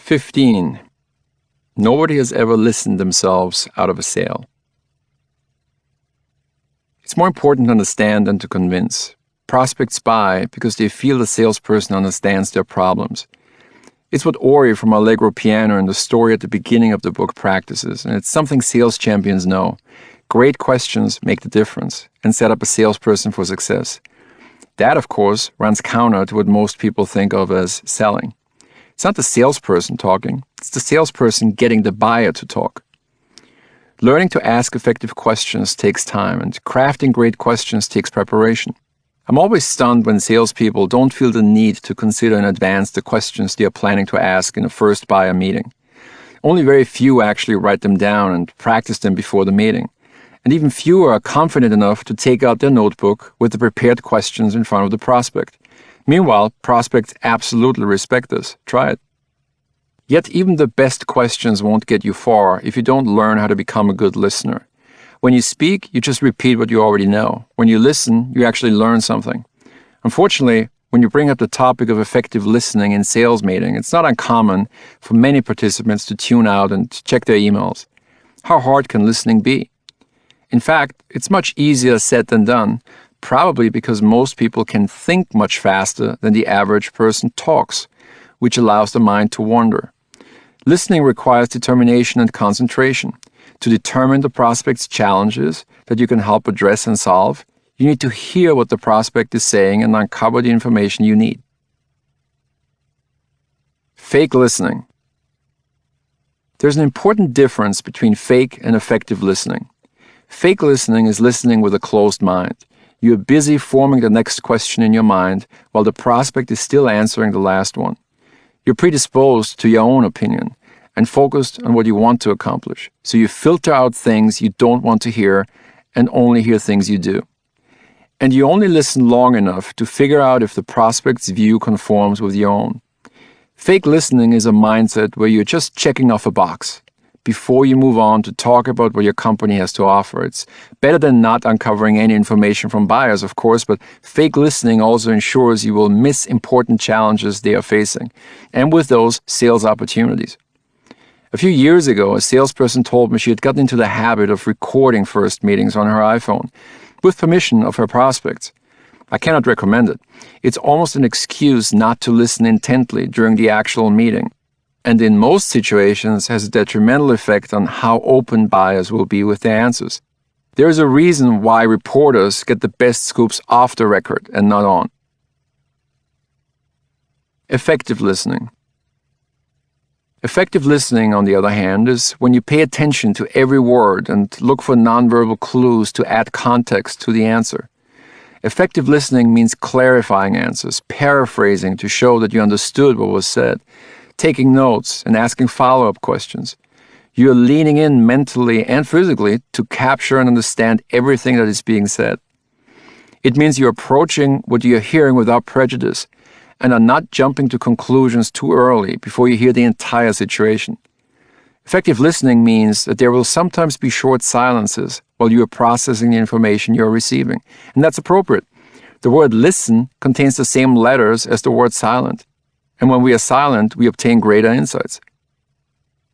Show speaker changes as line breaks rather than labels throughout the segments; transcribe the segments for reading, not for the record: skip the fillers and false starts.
15. Nobody has ever listened themselves out of a sale. It's more important to understand than to convince. Prospects buy because they feel the salesperson understands their problems. It's what Ori from Allegro Piano in the story at the beginning of the book practices, and it's something sales champions know. Great questions make the difference and set up a salesperson for success. That, of course, runs counter to what most people think of as selling. It's not the salesperson talking, it's the salesperson getting the buyer to talk. Learning to ask effective questions takes time, and crafting great questions takes preparation. I'm always stunned when salespeople don't feel the need to consider in advance the questions they are planning to ask in a first buyer meeting. Only very few actually write them down and practice them before the meeting. And even fewer are confident enough to take out their notebook with the prepared questions in front of the prospect. Meanwhile, prospects absolutely respect this. Try it. Yet even the best questions won't get you far if you don't learn how to become a good listener. When you speak, you just repeat what you already know. When you listen, you actually learn something. Unfortunately, when you bring up the topic of effective listening in sales meeting, it's not uncommon for many participants to tune out and check their emails. How hard can listening be? In fact, it's much easier said than done, probably because most people can think much faster than the average person talks, which allows the mind to wander. Listening requires determination and concentration. To determine the prospect's challenges that you can help address and solve, you need to hear what the prospect is saying and uncover the information you need. Fake listening. There's an important difference between fake and effective listening. Fake listening is listening with a closed mind. You are busy forming the next question in your mind while the prospect is still answering the last one. You're predisposed to your own opinion and focused on what you want to accomplish. So you filter out things you don't want to hear and only hear things you do. And you only listen long enough to figure out if the prospect's view conforms with your own. Fake listening is a mindset where you're just checking off a box before you move on to talk about what your company has to offer. It's better than not uncovering any information from buyers, of course, but fake listening also ensures you will miss important challenges they are facing, and with those, sales opportunities. A few years ago, a salesperson told me she had gotten into the habit of recording first meetings on her iPhone, with permission of her prospects. I cannot recommend it. It's almost an excuse not to listen intently during the actual meeting, and in most situations has a detrimental effect on how open buyers will be with their answers. There is a reason why reporters get the best scoops off the record and not on. Effective listening. Effective listening, on the other hand, is when you pay attention to every word and look for nonverbal clues to add context to the answer. Effective listening means clarifying answers, paraphrasing to show that you understood what was said, taking notes and asking follow-up questions. You are leaning in mentally and physically to capture and understand everything that is being said. It means you're approaching what you're hearing without prejudice and are not jumping to conclusions too early before you hear the entire situation. Effective listening means that there will sometimes be short silences while you are processing the information you're receiving, and that's appropriate. The word listen contains the same letters as the word silent. And when we are silent, we obtain greater insights.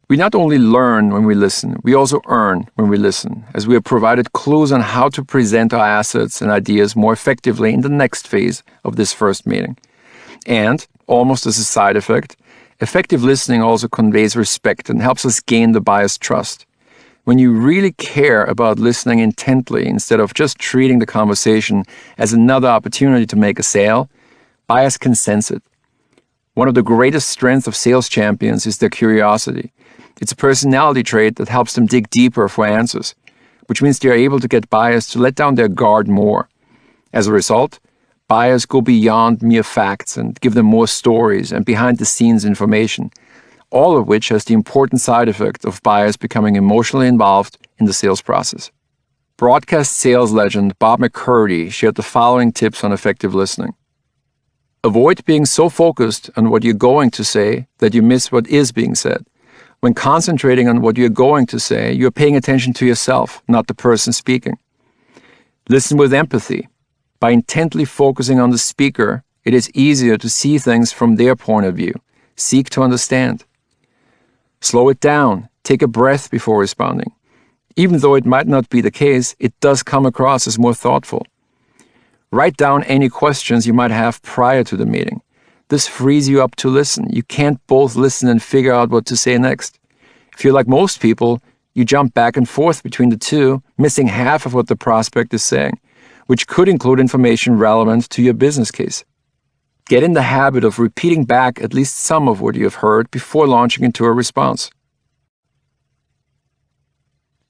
We not only learn when we listen, we also earn when we listen, as we are provided clues on how to present our assets and ideas more effectively in the next phase of this first meeting. And, almost as a side effect, effective listening also conveys respect and helps us gain the buyer's trust. When you really care about listening intently instead of just treating the conversation as another opportunity to make a sale, buyers can sense it. One of the greatest strengths of sales champions is their curiosity. It's a personality trait that helps them dig deeper for answers, which means they are able to get buyers to let down their guard more. As a result, buyers go beyond mere facts and give them more stories and behind-the-scenes information, all of which has the important side effect of buyers becoming emotionally involved in the sales process. Broadcast sales legend Bob McCurdy shared the following tips on effective listening. Avoid being so focused on what you're going to say that you miss what is being said. When concentrating on what you're going to say, you're paying attention to yourself, not the person speaking. Listen with empathy. By intently focusing on the speaker, it is easier to see things from their point of view. Seek to understand. Slow it down. Take a breath before responding. Even though it might not be the case, it does come across as more thoughtful. Write down any questions you might have prior to the meeting. This frees you up to listen. You can't both listen and figure out what to say next. If you're like most people, you jump back and forth between the two, missing half of what the prospect is saying, which could include information relevant to your business case. Get in the habit of repeating back at least some of what you have heard before launching into a response.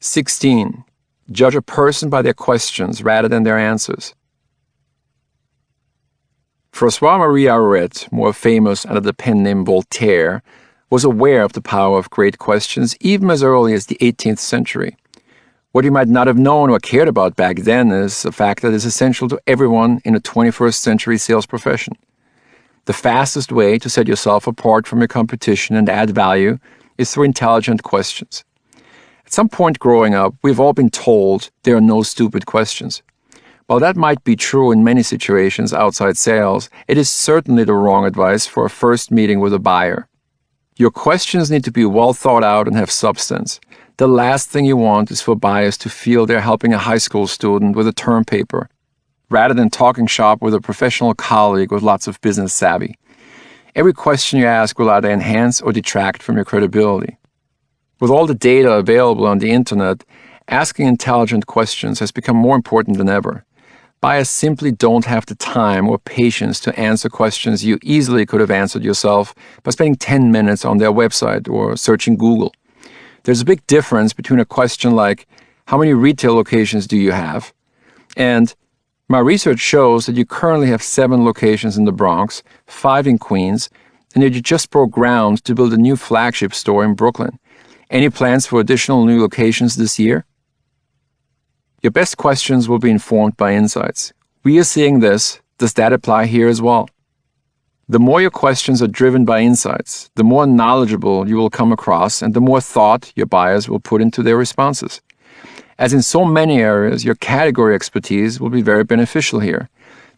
16. Judge a person by their questions rather than their answers. François-Marie Arouet, more famous under the pen name Voltaire, was aware of the power of great questions even as early as the 18th century. What you might not have known or cared about back then is a fact that is essential to everyone in a 21st century sales profession. The fastest way to set yourself apart from your competition and add value is through intelligent questions. At some point growing up, we've all been told there are no stupid questions. While that might be true in many situations outside sales, it is certainly the wrong advice for a first meeting with a buyer. Your questions need to be well thought out and have substance. The last thing you want is for buyers to feel they're helping a high school student with a term paper, rather than talking shop with a professional colleague with lots of business savvy. Every question you ask will either enhance or detract from your credibility. With all the data available on the internet, asking intelligent questions has become more important than ever. Buyers simply don't have the time or patience to answer questions you easily could have answered yourself by spending 10 minutes on their website or searching Google. There's a big difference between a question like, how many retail locations do you have? And, my research shows that you currently have 7 locations in the Bronx, 5 in Queens, and that you just broke ground to build a new flagship store in Brooklyn. Any plans for additional new locations this year? Your best questions will be informed by insights. We are seeing this. Does that apply here as well? The more your questions are driven by insights, the more knowledgeable you will come across and the more thought your buyers will put into their responses. As in so many areas, your category expertise will be very beneficial here.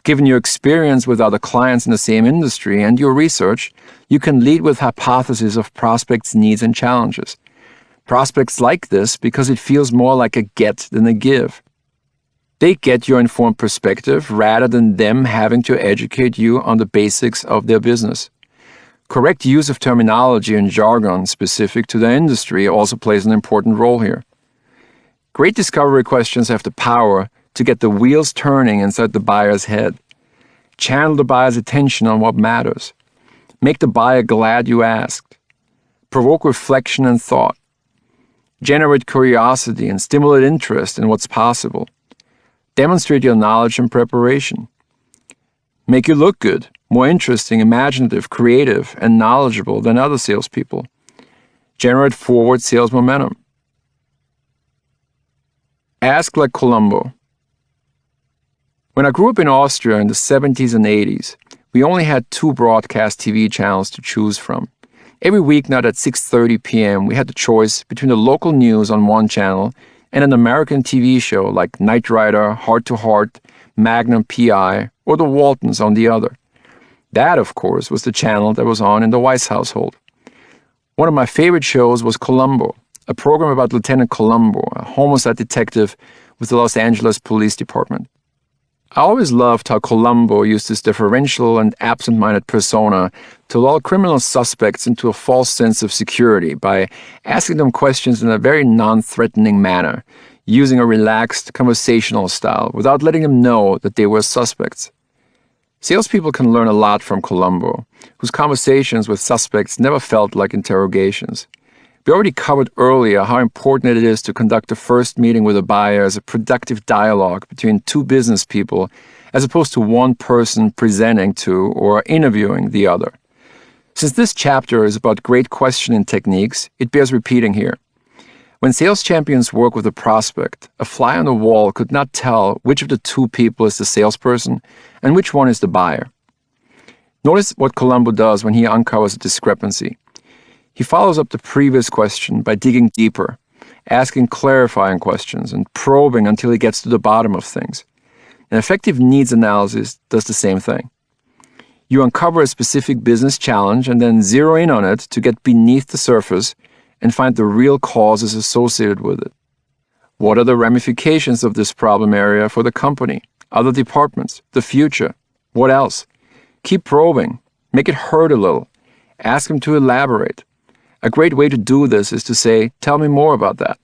Given your experience with other clients in the same industry and your research, you can lead with hypotheses of prospects' needs and challenges. Prospects like this because it feels more like a get than a give. They get your informed perspective rather than them having to educate you on the basics of their business. Correct use of terminology and jargon specific to their industry also plays an important role here. Great discovery questions have the power to get the wheels turning inside the buyer's head. Channel the buyer's attention on what matters. Make the buyer glad you asked. Provoke reflection and thought. Generate curiosity and stimulate interest in what's possible. Demonstrate your knowledge and preparation. Make you look good, more interesting, imaginative, creative, and knowledgeable than other salespeople. Generate forward sales momentum. Ask like Columbo. When I grew up in Austria in the 70s and 80s, we only had 2 broadcast TV channels to choose from. Every weeknight at 6:30 p.m., we had the choice between the local news on one channel and an American TV show like Knight Rider, Heart to Heart, Magnum PI, or The Waltons on the other. That, of course, was the channel that was on in the Weiss household. One of my favorite shows was Columbo, a program about Lieutenant Columbo, a homicide detective with the Los Angeles Police Department. I always loved how Columbo used his deferential and absent-minded persona to lull criminal suspects into a false sense of security by asking them questions in a very non-threatening manner, using a relaxed, conversational style without letting them know that they were suspects. Salespeople can learn a lot from Columbo, whose conversations with suspects never felt like interrogations. We already covered earlier how important it is to conduct a first meeting with a buyer as a productive dialogue between 2 business people as opposed to one person presenting to or interviewing the other. Since this chapter is about great questioning techniques, it bears repeating here. When sales champions work with a prospect, a fly on the wall could not tell which of the 2 people is the salesperson and which one is the buyer. Notice what Columbo does when he uncovers a discrepancy. He follows up the previous question by digging deeper, asking clarifying questions, and probing until he gets to the bottom of things. An effective needs analysis does the same thing. You uncover a specific business challenge and then zero in on it to get beneath the surface and find the real causes associated with it. What are the ramifications of this problem area for the company, other departments, the future? What else? Keep probing. Make it hurt a little. Ask them to elaborate. A great way to do this is to say, "Tell me more about that."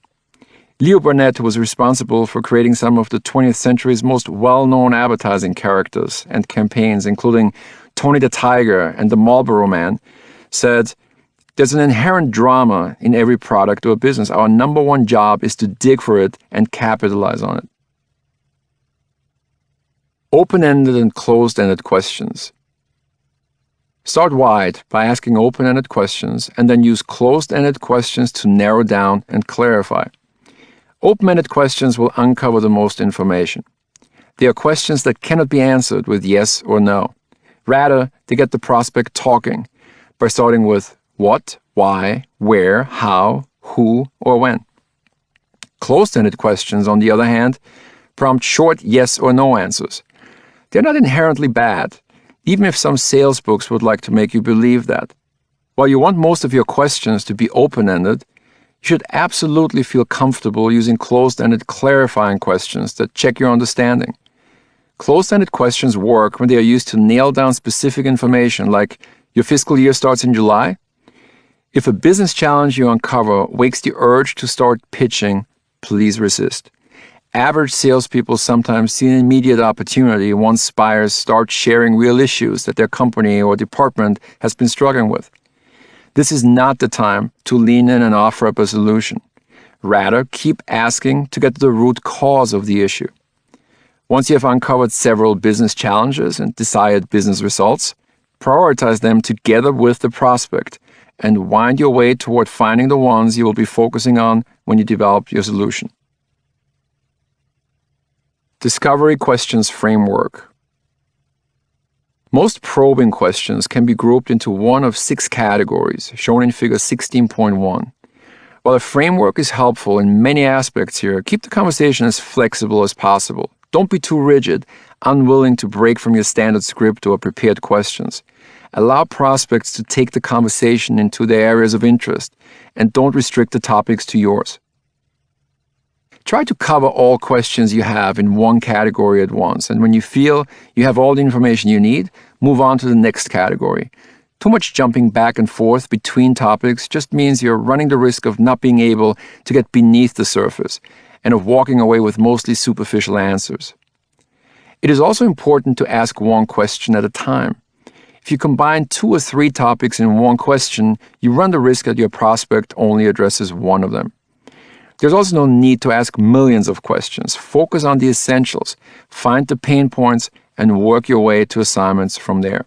Leo Burnett was responsible for creating some of the 20th century's most well-known advertising characters and campaigns, including Tony the Tiger and the Marlboro Man, said, "There's an inherent drama in every product or business. Our number one job is to dig for it and capitalize on it." Open-ended and closed-ended questions. Start wide by asking open-ended questions and then use closed-ended questions to narrow down and clarify. Open-ended questions will uncover the most information. They are questions that cannot be answered with yes or no. Rather, they get the prospect talking by starting with what, why, where, how, who, or when. Closed-ended questions, on the other hand, prompt short yes or no answers. They're not inherently bad, even if some sales books would like to make you believe that. While you want most of your questions to be open-ended, you should absolutely feel comfortable using closed-ended clarifying questions that check your understanding. Closed-ended questions work when they are used to nail down specific information, like your fiscal year starts in July. If a business challenge you uncover wakes the urge to start pitching, please resist. Average salespeople sometimes see an immediate opportunity once buyers start sharing real issues that their company or department has been struggling with. This is not the time to lean in and offer up a solution. Rather, keep asking to get to the root cause of the issue. Once you have uncovered several business challenges and desired business results, prioritize them together with the prospect and wind your way toward finding the ones you will be focusing on when you develop your solution. Discovery Questions Framework. Most probing questions can be grouped into one of 6 categories, shown in Figure 16.1. While a framework is helpful in many aspects here, keep the conversation as flexible as possible. Don't be too rigid, unwilling to break from your standard script or prepared questions. Allow prospects to take the conversation into their areas of interest, and don't restrict the topics to yours. Try to cover all questions you have in one category at once, and when you feel you have all the information you need, move on to the next category. Too much jumping back and forth between topics just means you're running the risk of not being able to get beneath the surface and of walking away with mostly superficial answers. It is also important to ask one question at a time. If you combine 2 or 3 topics in one question, you run the risk that your prospect only addresses one of them. There's also no need to ask millions of questions. Focus on the essentials, find the pain points, and work your way to assignments from there.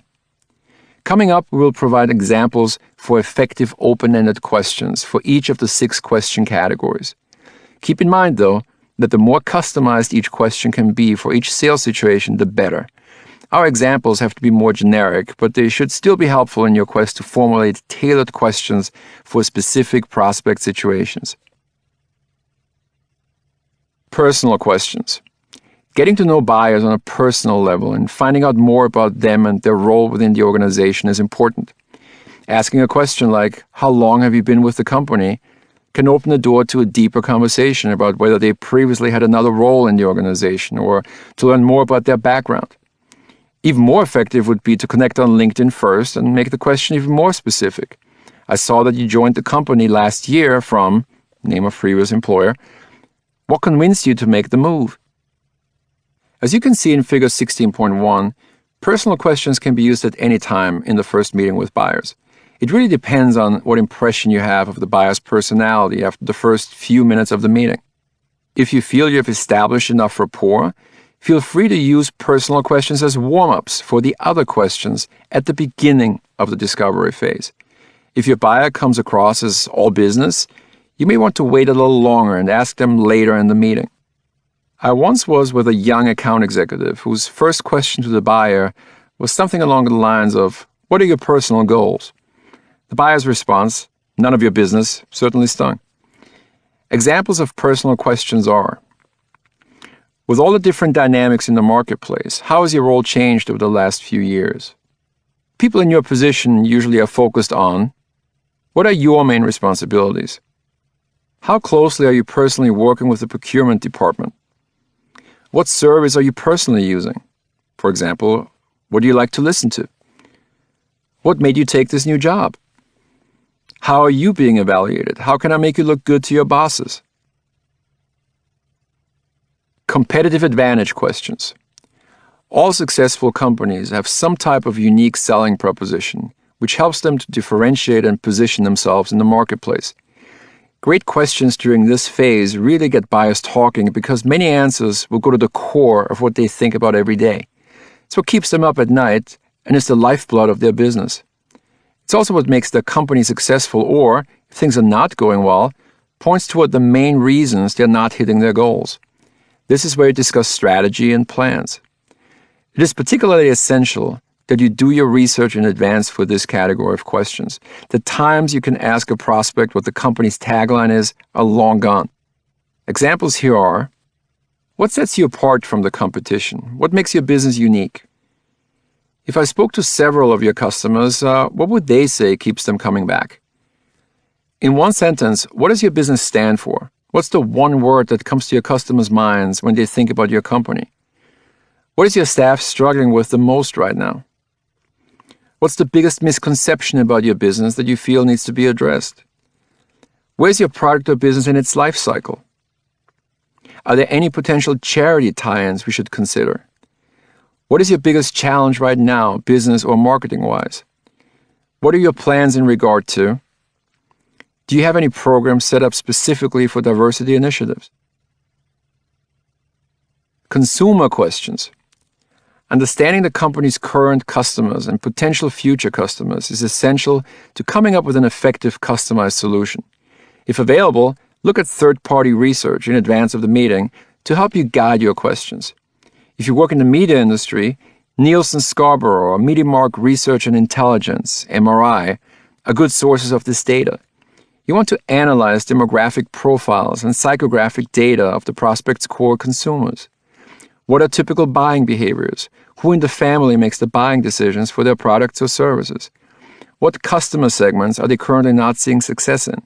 Coming up, we will provide examples for effective open-ended questions for each of the 6 question categories. Keep in mind, though, that the more customized each question can be for each sales situation, the better. Our examples have to be more generic, but they should still be helpful in your quest to formulate tailored questions for specific prospect situations. Personal questions. Getting to know buyers on a personal level and finding out more about them and their role within the organization is important. Asking a question like, "How long have you been with the company?" can open the door to a deeper conversation about whether they previously had another role in the organization or to learn more about their background. Even more effective would be to connect on LinkedIn first and make the question even more specific. "I saw that you joined the company last year from," name of previous employer. "What convinced you to make the move?" As you can see in Figure 16.1, personal questions can be used at any time in the first meeting with buyers. It really depends on what impression you have of the buyer's personality after the first few minutes of the meeting. If you feel you have established enough rapport, feel free to use personal questions as warm-ups for the other questions at the beginning of the discovery phase. If your buyer comes across as all business, you may want to wait a little longer and ask them later in the meeting. I once was with a young account executive whose first question to the buyer was something along the lines of, "What are your personal goals?" The buyer's response, "None of your business," certainly stung. Examples of personal questions are, with all the different dynamics in the marketplace, how has your role changed over the last few years? People in your position usually are focused on, What are your main responsibilities? How closely are you personally working with the procurement department? What service are you personally using? For example, what do you like to listen to? What made you take this new job? How are you being evaluated? How can I make you look good to your bosses? Competitive advantage questions. All successful companies have some type of unique selling proposition, which helps them to differentiate and position themselves in the marketplace. Great questions during this phase really get buyers talking because many answers will go to the core of what they think about every day. It's what keeps them up at night and is the lifeblood of their business. It's also what makes their company successful or, if things are not going well, points toward the main reasons they're not hitting their goals. This is where you discuss strategy and plans. It is particularly essential that you do your research in advance for this category of questions. The times you can ask a prospect what the company's tagline is are long gone. Examples here are: what sets you apart from the competition? What makes your business unique? If I spoke to several of your customers, what would they say keeps them coming back? In one sentence, what does your business stand for? What's the one word that comes to your customers' minds when they think about your company? What is your staff struggling with the most right now? What's the biggest misconception about your business that you feel needs to be addressed? Where's your product or business in its life cycle? Are there any potential charity tie-ins we should consider? What is your biggest challenge right now, business or marketing-wise? What are your plans in regard to? Do you have any programs set up specifically for diversity initiatives? Consumer questions. Understanding the company's current customers and potential future customers is essential to coming up with an effective customized solution. If available, look at third-party research in advance of the meeting to help you guide your questions. If you work in the media industry, Nielsen Scarborough or MediaMark Research and Intelligence, MRI, are good sources of this data. You want to analyze demographic profiles and psychographic data of the prospect's core consumers. What are typical buying behaviors? Who in the family makes the buying decisions for their products or services? What customer segments are they currently not seeing success in?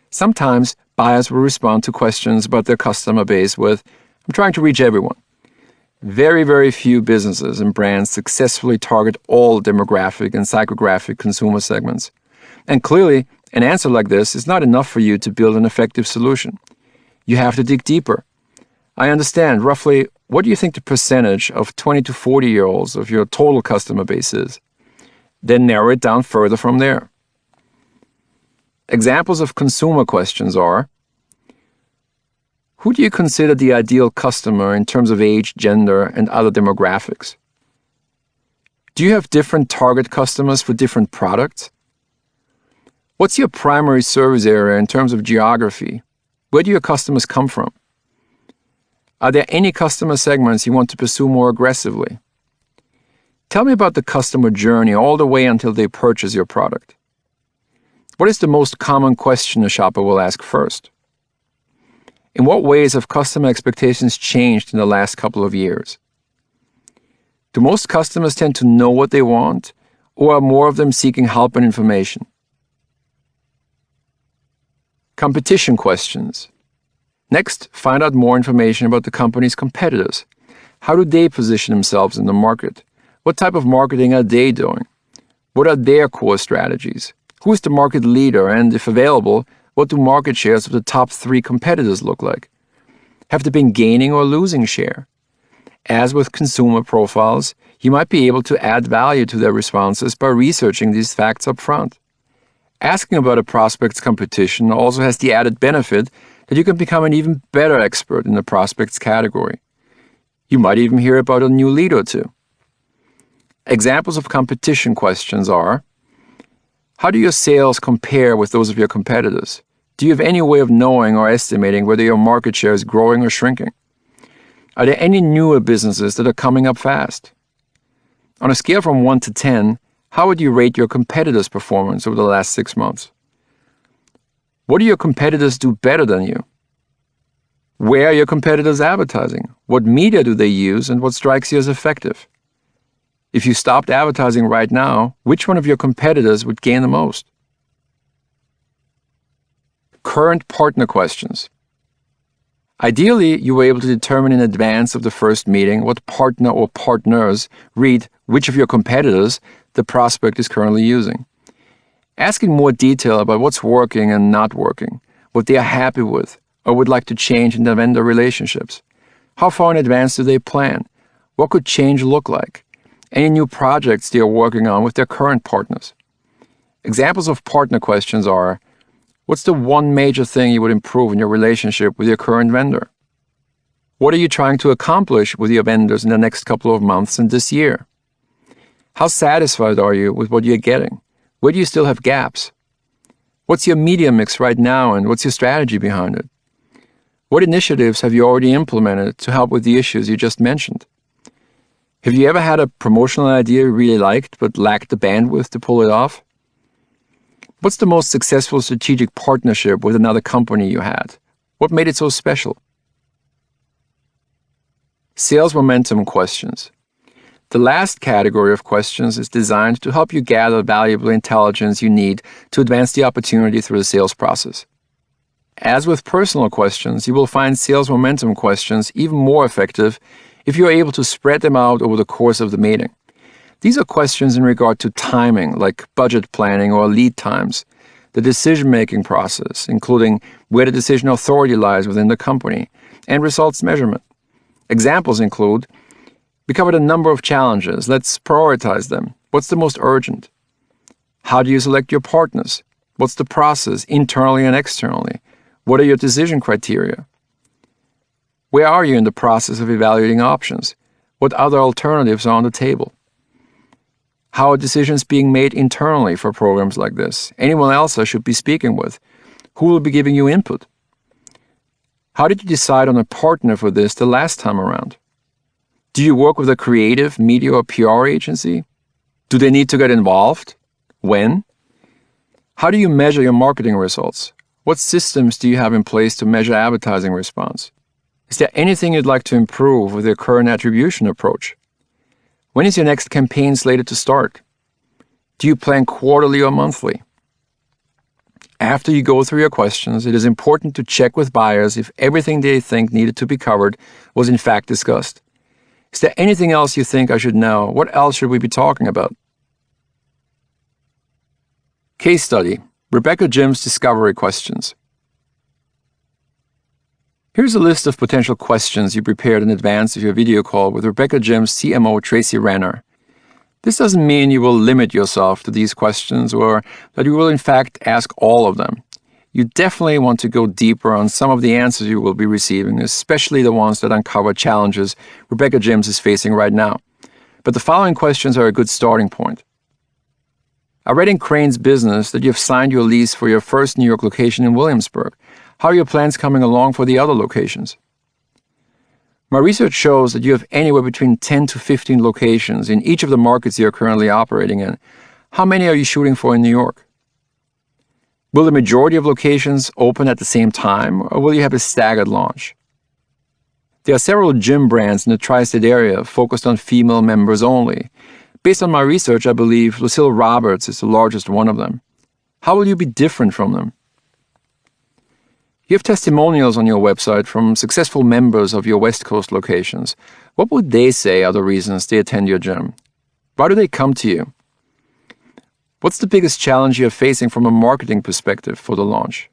Sometimes buyers will respond to questions about their customer base with, "I'm trying to reach everyone." Very, very few businesses and brands successfully target all demographic and psychographic consumer segments. And clearly, an answer like this is not enough for you to build an effective solution. You have to dig deeper. I understand roughly what do you think the percentage of 20 to 40-year-olds of your total customer base is? Then narrow it down further from there. Examples of consumer questions are: who do you consider the ideal customer in terms of age, gender, and other demographics? Do you have different target customers for different products? What's your primary service area in terms of geography? Where do your customers come from? Are there any customer segments you want to pursue more aggressively? Tell me about the customer journey all the way until they purchase your product. What is the most common question a shopper will ask first? In what ways have customer expectations changed in the last couple of years? Do most customers tend to know what they want, or are more of them seeking help and information? Competition questions. Next, find out more information about the company's competitors. How do they position themselves in the market? What type of marketing are they doing? What are their core strategies? Who is the market leader? And if available, what do market shares of the top 3 competitors look like? Have they been gaining or losing share? As with consumer profiles, you might be able to add value to their responses by researching these facts up front. Asking about a prospect's competition also has the added benefit that you can become an even better expert in the prospect's category. You might even hear about a new lead or two. Examples of competition questions are: how do your sales compare with those of your competitors? Do you have any way of knowing or estimating whether your market share is growing or shrinking? Are there any newer businesses that are coming up fast? On a scale from 1 to 10, how would you rate your competitors' performance over the last 6 months? What do your competitors do better than you? Where are your competitors advertising? What media do they use and what strikes you as effective? If you stopped advertising right now, which one of your competitors would gain the most? Current partner questions. Ideally, you were able to determine in advance of the first meeting what partner or partners read which of your competitors the prospect is currently using. Asking more detail about what's working and not working, what they are happy with or would like to change in their vendor relationships. How far in advance do they plan? What could change look like? Any new projects they are working on with their current partners? Examples of partner questions are, what's the one major thing you would improve in your relationship with your current vendor? What are you trying to accomplish with your vendors in the next couple of months and this year? How satisfied are you with what you're getting? Where do you still have gaps? What's your media mix right now and what's your strategy behind it? What initiatives have you already implemented to help with the issues you just mentioned? Have you ever had a promotional idea you really liked but lacked the bandwidth to pull it off? What's the most successful strategic partnership with another company you had? What made it so special? Sales momentum questions. The last category of questions is designed to help you gather valuable intelligence you need to advance the opportunity through the sales process. As with personal questions, you will find sales momentum questions even more effective if you are able to spread them out over the course of the meeting. These are questions in regard to timing, like budget planning or lead times, the decision-making process, including where the decision authority lies within the company, and results measurement. Examples include, we covered a number of challenges. Let's prioritize them. What's the most urgent? How do you select your partners? What's the process, internally and externally? What are your decision criteria? Where are you in the process of evaluating options? What other alternatives are on the table? How are decisions being made internally for programs like this? Anyone else I should be speaking with? Who will be giving you input? How did you decide on a partner for this the last time around? Do you work with a creative, media, or PR agency? Do they need to get involved? When? How do you measure your marketing results? What systems do you have in place to measure advertising response? Is there anything you'd like to improve with your current attribution approach? When is your next campaign slated to start? Do you plan quarterly or monthly? After you go through your questions, it is important to check with buyers if everything they think needed to be covered was in fact discussed. Is there anything else you think I should know? What else should we be talking about? Case study, Rebecca Jim's discovery questions. Here's a list of potential questions you prepared in advance of your video call with Rebecca Jim's CMO Tracy Renner. This doesn't mean you will limit yourself to these questions or that you will in fact ask all of them. You definitely want to go deeper on some of the answers you will be receiving, especially the ones that uncover challenges Rebecca Jim's is facing right now. But the following questions are a good starting point. I read in Crane's Business that you've signed your lease for your first New York location in Williamsburg. How are your plans coming along for the other locations? My research shows that you have anywhere between 10 to 15 locations in each of the markets you're currently operating in. How many are you shooting for in New York? Will the majority of locations open at the same time, or will you have a staggered launch? There are several gym brands in the tri-state area focused on female members only. Based on my research, I believe Lucille Roberts is the largest one of them. How will you be different from them? You have testimonials on your website from successful members of your West Coast locations. What would they say are the reasons they attend your gym? Why do they come to you? What's the biggest challenge you're facing from a marketing perspective for the launch?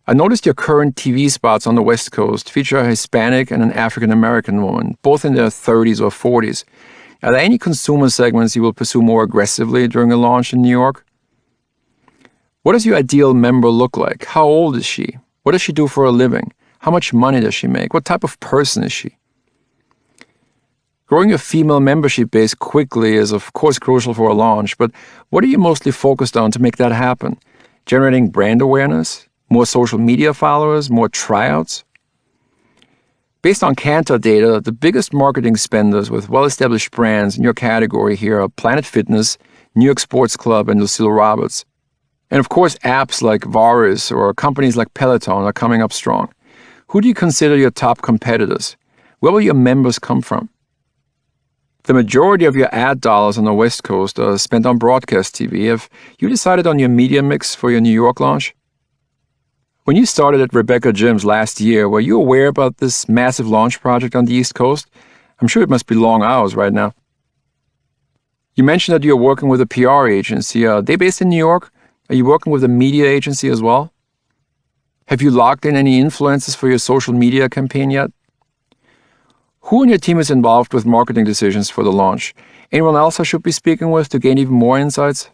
I noticed your current TV spots on the West Coast feature a Hispanic and an African American woman, both in their 30s or 40s. Are there any consumer segments you will pursue more aggressively during a launch in New York? What does your ideal member look like? How old is she? What does she do for a living? How much money does she make? What type of person is she? Growing your female membership base quickly is of course crucial for a launch, but what are you mostly focused on to make that happen? Generating brand awareness? More social media followers? More tryouts? Based on Kantar data, the biggest marketing spenders with well-established brands in your category here are Planet Fitness, New York Sports Club, and Lucille Roberts. And of course, apps like Weiss or companies like Peloton are coming up strong. Who do you consider your top competitors? Where will your members come from? The majority of your ad dollars on the West Coast are spent on broadcast TV. Have you decided on your media mix for your New York launch? When you started at Rebecca Jim's last year, were you aware about this massive launch project on the East Coast? I'm sure it must be long hours right now. You mentioned that you're working with a PR agency. Are they based in New York? Are you working with a media agency as well? Have you locked in any influencers for your social media campaign yet? Who on your team is involved with marketing decisions for the launch? Anyone else I should be speaking with to gain even more insights?